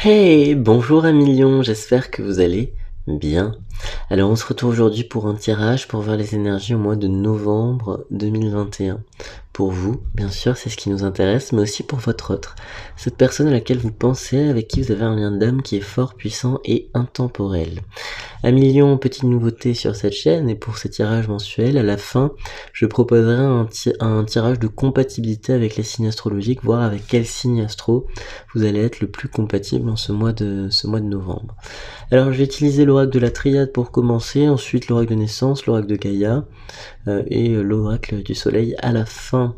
Hey, bonjour à millions, j'espère que vous allez bien. Alors on se retrouve aujourd'hui pour un tirage pour voir les énergies au mois de novembre 2021. Pour vous, bien sûr, c'est ce qui nous intéresse, mais aussi pour votre autre. Cette personne à laquelle vous pensez, avec qui vous avez un lien d'âme qui est fort, puissant et intemporel. Un million, petite nouveauté sur cette chaîne, et pour ce tirage mensuel, à la fin, je proposerai un tirage de compatibilité avec les signes astrologiques, voir avec quel signe astro vous allez être le plus compatible en ce mois de novembre. Alors je vais utiliser l'oracle de la triade pour commencer, ensuite l'oracle de naissance, l'oracle de Gaïa, et l'oracle du soleil à la fin.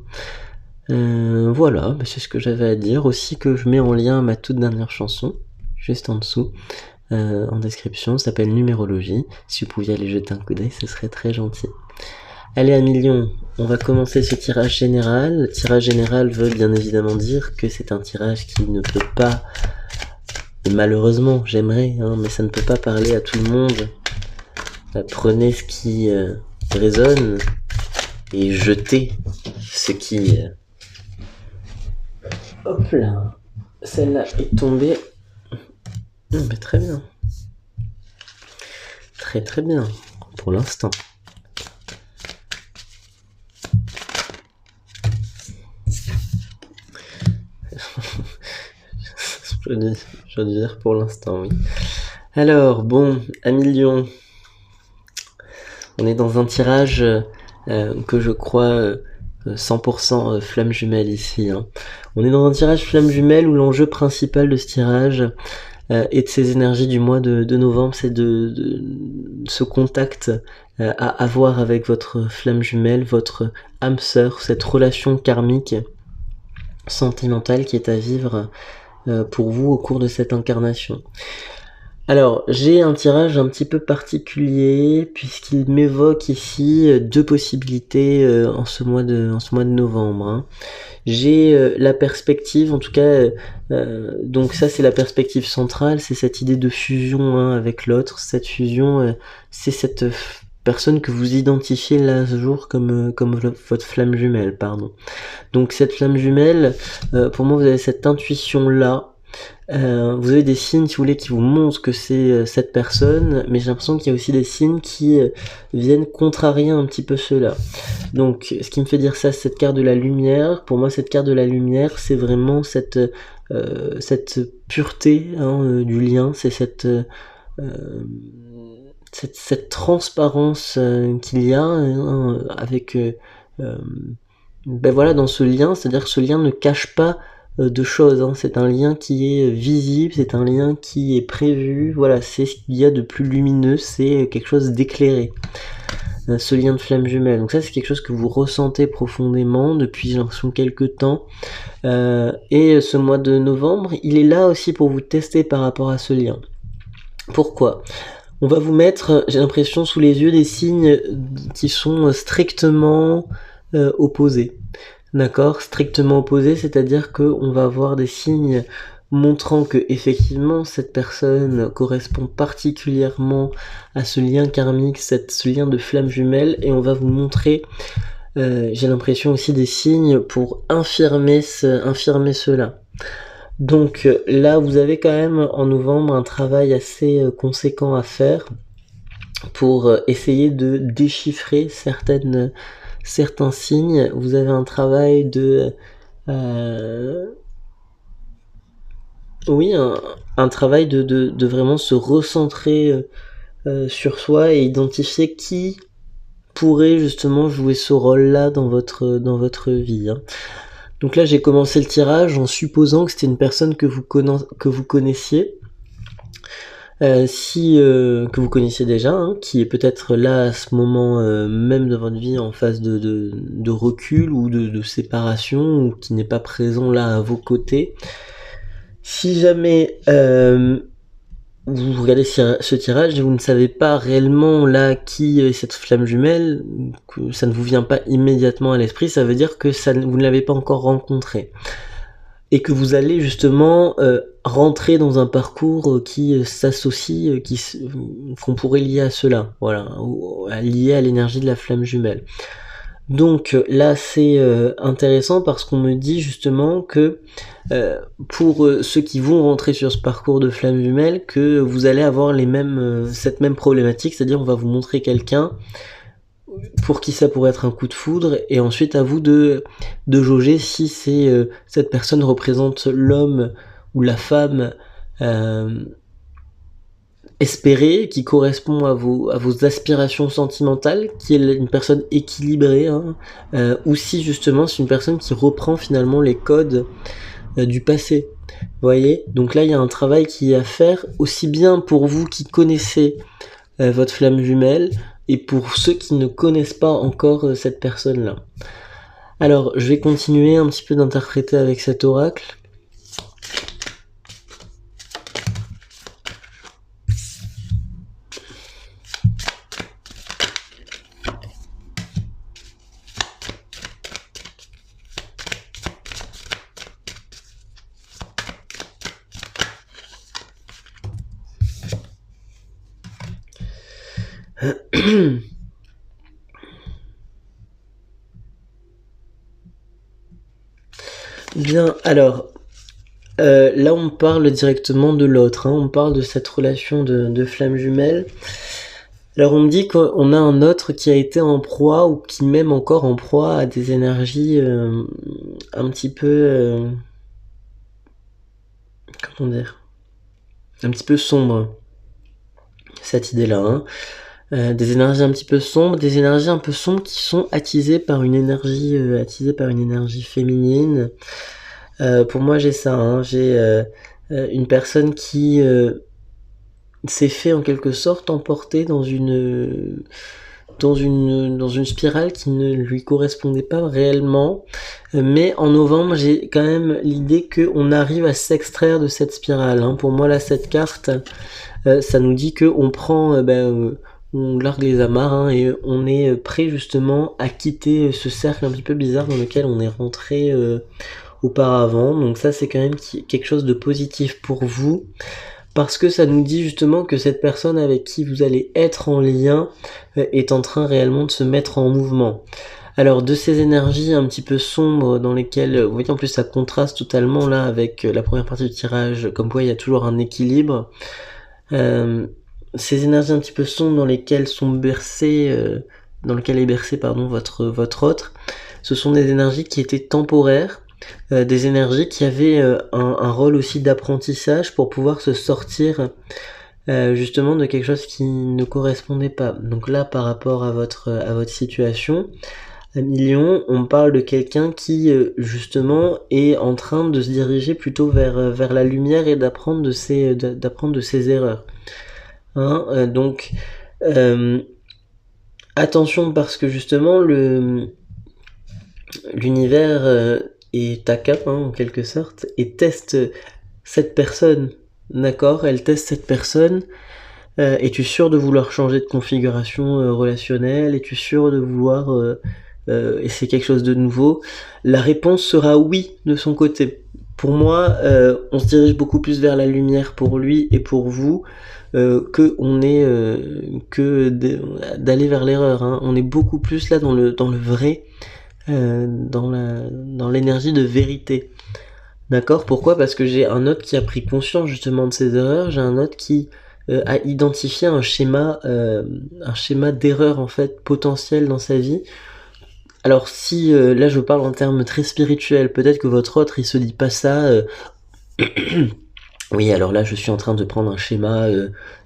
Voilà, c'est ce que j'avais à dire. Aussi que je mets en lien ma toute dernière chanson, juste en dessous, en description, ça s'appelle Numérologie. Si vous pouviez aller jeter un coup d'œil, ce serait très gentil. Allez à millions, on va commencer ce tirage général. Le tirage général veut bien évidemment dire que c'est un tirage qui ne peut pas, malheureusement, j'aimerais, mais ça ne peut pas parler à tout le monde. Prenez ce qui résonne et jetez ce qui... Hop là, celle-là est tombée. Mais très bien. Très très bien, pour l'instant. je dois dire pour l'instant, oui. Alors, bon, à millions. On est dans un tirage que je crois 100% flamme jumelle ici. On est dans un tirage flamme jumelle où l'enjeu principal de ce tirage et de ces énergies du mois de novembre, c'est de ce contact à avoir avec votre flamme jumelle, votre âme sœur, cette relation karmique sentimentale qui est à vivre pour vous au cours de cette incarnation. Alors, j'ai un tirage un petit peu particulier puisqu'il m'évoque ici deux possibilités en ce mois de novembre. J'ai la perspective, en tout cas, donc ça c'est la perspective centrale, c'est cette idée de fusion avec l'autre. Cette fusion, c'est cette personne que vous identifiez là ce jour comme votre flamme jumelle, pardon. Donc cette flamme jumelle, pour moi vous avez cette intuition là. Vous avez des signes, si vous voulez, qui vous montrent que c'est cette personne, mais j'ai l'impression qu'il y a aussi des signes qui viennent contrarier un petit peu cela. Donc, ce qui me fait dire ça, c'est cette carte de la lumière. Pour moi, cette carte de la lumière, c'est vraiment cette pureté du lien, c'est cette transparence qu'il y a avec voilà, dans ce lien, c'est-à-dire que ce lien ne cache pas de choses, c'est un lien qui est visible, c'est un lien qui est prévu, voilà, c'est ce qu'il y a de plus lumineux, c'est quelque chose d'éclairé, ce lien de flamme jumelle. Donc ça c'est quelque chose que vous ressentez profondément depuis j'ai l'impression quelques temps, et ce mois de novembre, il est là aussi pour vous tester par rapport à ce lien. Pourquoi ? On va vous mettre, j'ai l'impression, sous les yeux des signes qui sont strictement opposés. D'accord, strictement opposé, c'est-à-dire qu'on va avoir des signes montrant que effectivement cette personne correspond particulièrement à ce lien karmique, ce lien de flamme jumelle, et on va vous montrer, j'ai l'impression aussi des signes pour infirmer cela. Donc là, vous avez quand même en novembre un travail assez conséquent à faire pour essayer de déchiffrer certains signes. Vous avez un travail de un travail de vraiment se recentrer sur soi et identifier qui pourrait justement jouer ce rôle-là dans votre vie. Donc là, j'ai commencé le tirage en supposant que c'était une personne que vous connaissiez. Que vous connaissiez déjà, qui est peut-être là à ce moment même de votre vie en phase de recul ou de séparation, ou qui n'est pas présent là à vos côtés. Si jamais vous regardez ce tirage et vous ne savez pas réellement là qui est cette flamme jumelle, que ça ne vous vient pas immédiatement à l'esprit, ça veut dire que vous ne l'avez pas encore rencontré. Et que vous allez justement rentrer dans un parcours qui s'associe, qu'on pourrait lier à cela, voilà, lié à l'énergie de la flamme jumelle. Donc là c'est intéressant parce qu'on me dit justement que pour ceux qui vont rentrer sur ce parcours de flamme jumelle, que vous allez avoir cette même problématique, c'est-à-dire on va vous montrer quelqu'un pour qui ça pourrait être un coup de foudre, et ensuite à vous de jauger si cette personne représente l'homme ou la femme espérée, qui correspond à vos aspirations sentimentales, qui est une personne équilibrée, hein, ou si justement c'est une personne qui reprend finalement les codes du passé. Vous voyez, donc là il y a un travail qui est à faire, aussi bien pour vous qui connaissez votre flamme jumelle, et pour ceux qui ne connaissent pas encore cette personne-là. Alors, je vais continuer un petit peu d'interpréter avec cet oracle. Bien, alors, là on parle directement de l'autre, hein, on parle de cette relation de flamme jumelle. Alors on me dit qu'on a un autre qui a été en proie, ou qui même encore en proie à des énergies un petit peu... comment dire, un petit peu sombres, cette idée-là, hein. Des énergies un petit peu sombres, des énergies un peu sombres qui sont attisées par une énergie féminine. Pour moi j'ai ça, hein. J'ai une personne qui s'est fait en quelque sorte emporter dans une spirale qui ne lui correspondait pas réellement, mais en novembre j'ai quand même l'idée qu'on arrive à s'extraire de cette spirale, hein. Pour moi là cette carte ça nous dit que on prend on largue les amarres, hein, et on est prêt justement à quitter ce cercle un petit peu bizarre dans lequel on est rentré auparavant. Donc ça c'est quand même quelque chose de positif pour vous, parce que ça nous dit justement que cette personne avec qui vous allez être en lien est en train réellement de se mettre en mouvement. Alors de ces énergies un petit peu sombres dans lesquelles, vous voyez en plus ça contraste totalement là avec la première partie du tirage, comme quoi il y a toujours un équilibre. Ces énergies un petit peu sombres dans lesquelles sont bercées, dans lesquelles est bercé votre autre, ce sont des énergies qui étaient temporaires, des énergies qui avaient un rôle aussi d'apprentissage pour pouvoir se sortir justement de quelque chose qui ne correspondait pas. Donc là par rapport à votre situation, Lion, on parle de quelqu'un qui justement est en train de se diriger plutôt vers la lumière et d'apprendre de ses erreurs. Hein, donc attention, parce que justement l'univers est à cap, hein, en quelque sorte, et teste cette personne. D'accord, elle teste cette personne. Es-tu sûr de vouloir changer de configuration relationnelle? Es-tu sûr de vouloir essayer quelque chose de nouveau? La réponse sera oui de son côté. Pour moi, on se dirige beaucoup plus vers la lumière pour lui et pour vous que d'aller vers l'erreur, hein. On est beaucoup plus là dans le vrai, dans l'énergie de vérité. D'accord? Pourquoi? Parce que j'ai un autre qui a pris conscience justement de ses erreurs, j'ai un autre qui a identifié un schéma d'erreur en fait potentiel dans sa vie. Alors si là je parle en termes très spirituels, peut-être que votre autre il se dit pas ça. Oui, alors là je suis en train de prendre un schéma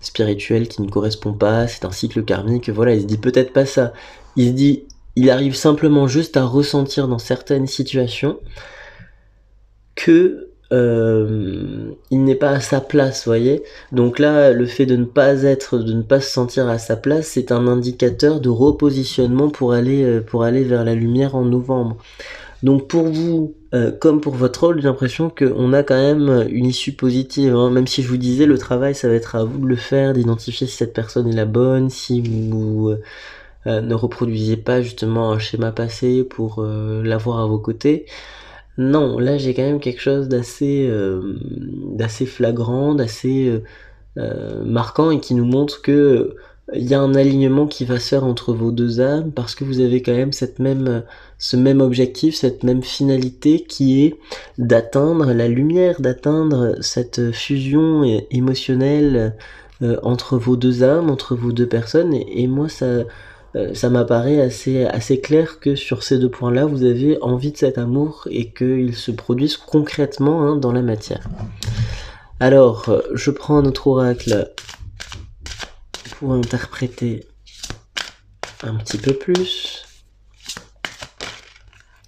spirituel qui ne correspond pas, c'est un cycle karmique, voilà, il se dit peut-être pas ça. Il se dit, il arrive simplement juste à ressentir dans certaines situations que il n'est pas à sa place, voyez. Donc là, le fait de ne pas se sentir à sa place, c'est un indicateur de repositionnement pour aller vers la lumière en novembre. Donc pour vous, comme pour votre rôle, j'ai l'impression qu'on a quand même une issue positive, hein. Même si je vous disais, le travail, ça va être à vous de le faire, d'identifier si cette personne est la bonne, si vous ne reproduisiez pas justement un schéma passé pour l'avoir à vos côtés. Non, là j'ai quand même quelque chose d'assez flagrant, d'assez marquant, et qui nous montre que il y a un alignement qui va se faire entre vos deux âmes parce que vous avez quand même ce même objectif, cette même finalité qui est d'atteindre la lumière, d'atteindre cette fusion émotionnelle entre vos deux âmes, entre vos deux personnes. Et moi, ça m'apparaît assez clair que sur ces deux points-là, vous avez envie de cet amour et qu'il se produise concrètement hein, dans la matière. Alors, je prends un autre oracle pour interpréter un petit peu plus.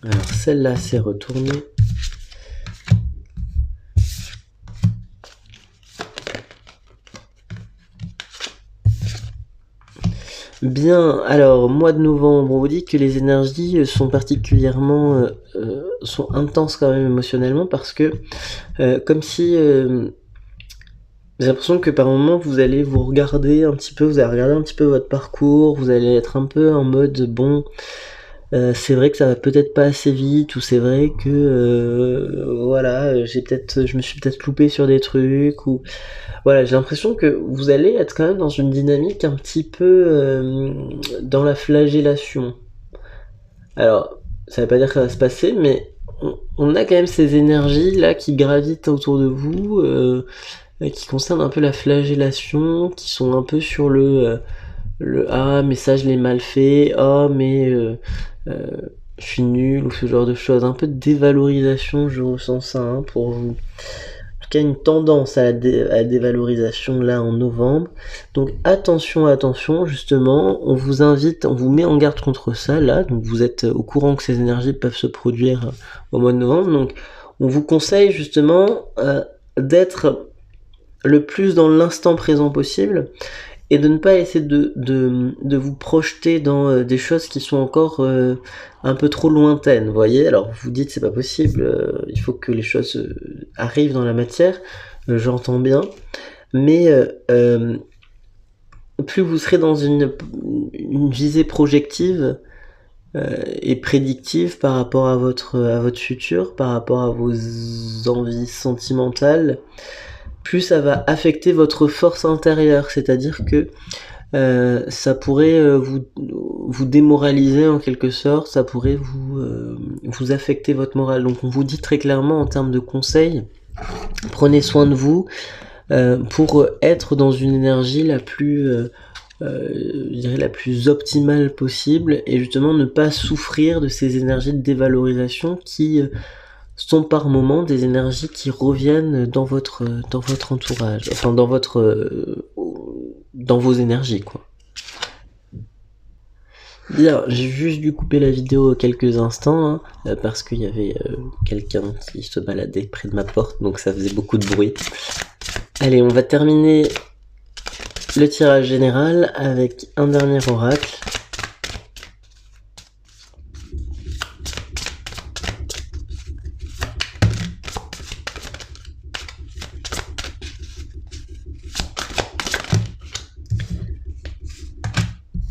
Alors celle-là c'est retourné. Bien, alors mois de novembre, on vous dit que les énergies sont particulièrement sont intenses quand même émotionnellement parce que comme si j'ai l'impression que par moment vous allez vous regarder un petit peu, vous allez regarder un petit peu votre parcours, vous allez être un peu en mode bon, c'est vrai que ça va peut-être pas assez vite, ou c'est vrai que voilà, je me suis peut-être loupé sur des trucs, ou voilà, j'ai l'impression que vous allez être quand même dans une dynamique un petit peu dans la flagellation. Alors, ça veut pas dire que ça va se passer, mais on a quand même ces énergies là qui gravitent autour de vous. Qui concernent un peu la flagellation, qui sont un peu sur le ah mais ça je l'ai mal fait, ah mais je suis nul, ou ce genre de choses, un peu de dévalorisation, je ressens ça hein, pour vous. En tout cas une tendance à la dévalorisation là en novembre. Donc attention, justement, on vous invite, on vous met en garde contre ça là, donc vous êtes au courant que ces énergies peuvent se produire au mois de novembre, donc on vous conseille justement d'être le plus dans l'instant présent possible et de ne pas essayer de vous projeter dans des choses qui sont encore un peu trop lointaines, vous voyez. Alors vous dites c'est pas possible, il faut que les choses arrivent dans la matière, j'entends bien, mais plus vous serez dans une visée projective et prédictive par rapport à votre futur, par rapport à vos envies sentimentales, plus ça va affecter votre force intérieure, c'est-à-dire que ça pourrait vous démoraliser en quelque sorte, ça pourrait vous affecter votre morale. Donc on vous dit très clairement en termes de conseils, prenez soin de vous pour être dans une énergie la plus je dirais la plus optimale possible, et justement ne pas souffrir de ces énergies de dévalorisation qui sont par moments des énergies qui reviennent dans votre entourage, enfin dans vos énergies quoi. Bien, j'ai juste dû couper la vidéo quelques instants hein, parce qu'il y avait quelqu'un qui se baladait près de ma porte, donc ça faisait beaucoup de bruit. Allez, on va terminer le tirage général avec un dernier oracle.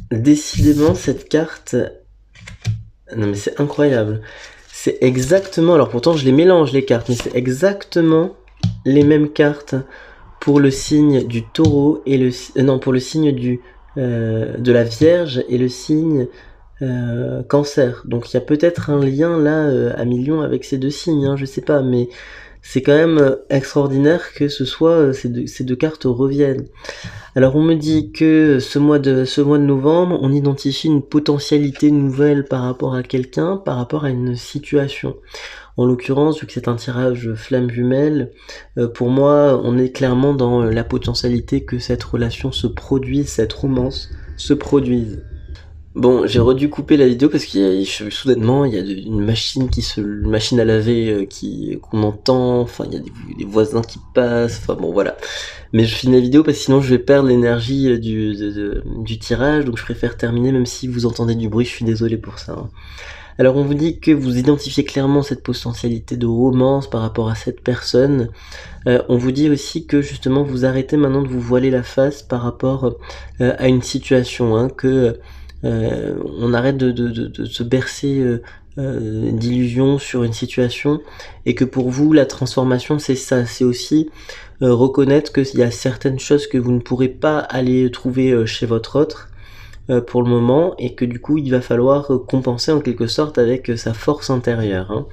Décidément, cette carte... Non mais c'est incroyable. C'est exactement... Alors pourtant, je les mélange les cartes, mais c'est exactement les mêmes cartes pour le signe du taureau et non, pour le signe de la Vierge et le signe Cancer. Donc il y a peut-être un lien là à millions avec ces deux signes, hein, je sais pas, mais c'est quand même extraordinaire que ce soit ces deux cartes reviennent. Alors on me dit que ce mois de novembre, on identifie une potentialité nouvelle par rapport à quelqu'un, par rapport à une situation. En l'occurrence, vu que c'est un tirage flamme jumelle, pour moi, on est clairement dans la potentialité que cette relation se produise, cette romance se produise. Bon, j'ai redû couper la vidéo parce soudainement il y a une machine à laver qu'on entend, enfin il y a des voisins qui passent, enfin bon voilà. Mais je finis la vidéo parce que sinon je vais perdre l'énergie du tirage, donc je préfère terminer même si vous entendez du bruit, je suis désolé pour ça. Hein. Alors on vous dit que vous identifiez clairement cette potentialité de romance par rapport à cette personne. On vous dit aussi que justement vous arrêtez maintenant de vous voiler la face par rapport à une situation, hein, que on arrête de se bercer d'illusion sur une situation, et que pour vous la transformation c'est ça, c'est aussi reconnaître qu'il y a certaines choses que vous ne pourrez pas aller trouver chez votre autre pour le moment, et que du coup il va falloir compenser en quelque sorte avec sa force intérieure, hein.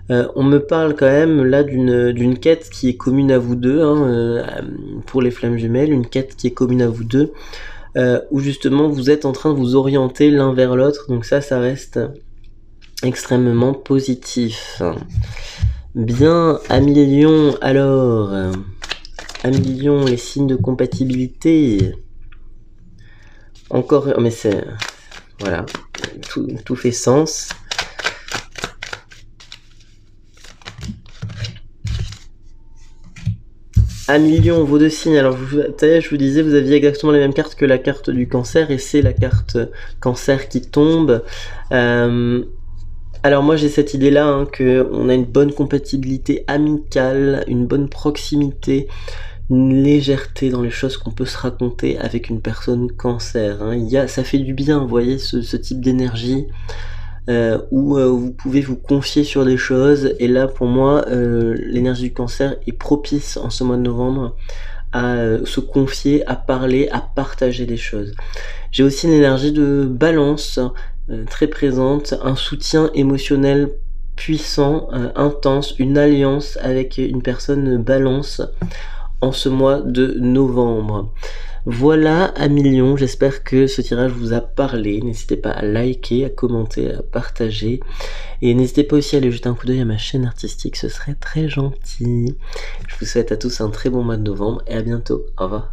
On me parle quand même là d'une quête qui est commune à vous deux, hein, pour les flammes jumelles, une quête qui est commune à vous deux, où justement vous êtes en train de vous orienter l'un vers l'autre, donc ça reste extrêmement positif. Bien, Amis Lion, alors, Amis Lion, les signes de compatibilité, encore, mais c'est, voilà, tout fait sens. Amis Lion, vos deux signes, alors je vous disais, vous aviez exactement les mêmes cartes que la carte du cancer, et c'est la carte cancer qui tombe. Alors moi j'ai cette idée-là, hein, qu'on a une bonne compatibilité amicale, une bonne proximité, une légèreté dans les choses qu'on peut se raconter avec une personne cancer, hein. Ça fait du bien, vous voyez, ce type d'énergie, où vous pouvez vous confier sur des choses, et là pour moi l'énergie du cancer est propice en ce mois de novembre à se confier, à parler, à partager des choses. J'ai aussi une énergie de balance très présente, un soutien émotionnel puissant, intense, une alliance avec une personne balance en ce mois de novembre. Voilà, Amis Lion, j'espère que ce tirage vous a parlé. N'hésitez pas à liker, à commenter, à partager. Et n'hésitez pas aussi à aller jeter un coup d'œil à ma chaîne artistique, ce serait très gentil. Je vous souhaite à tous un très bon mois de novembre et à bientôt. Au revoir.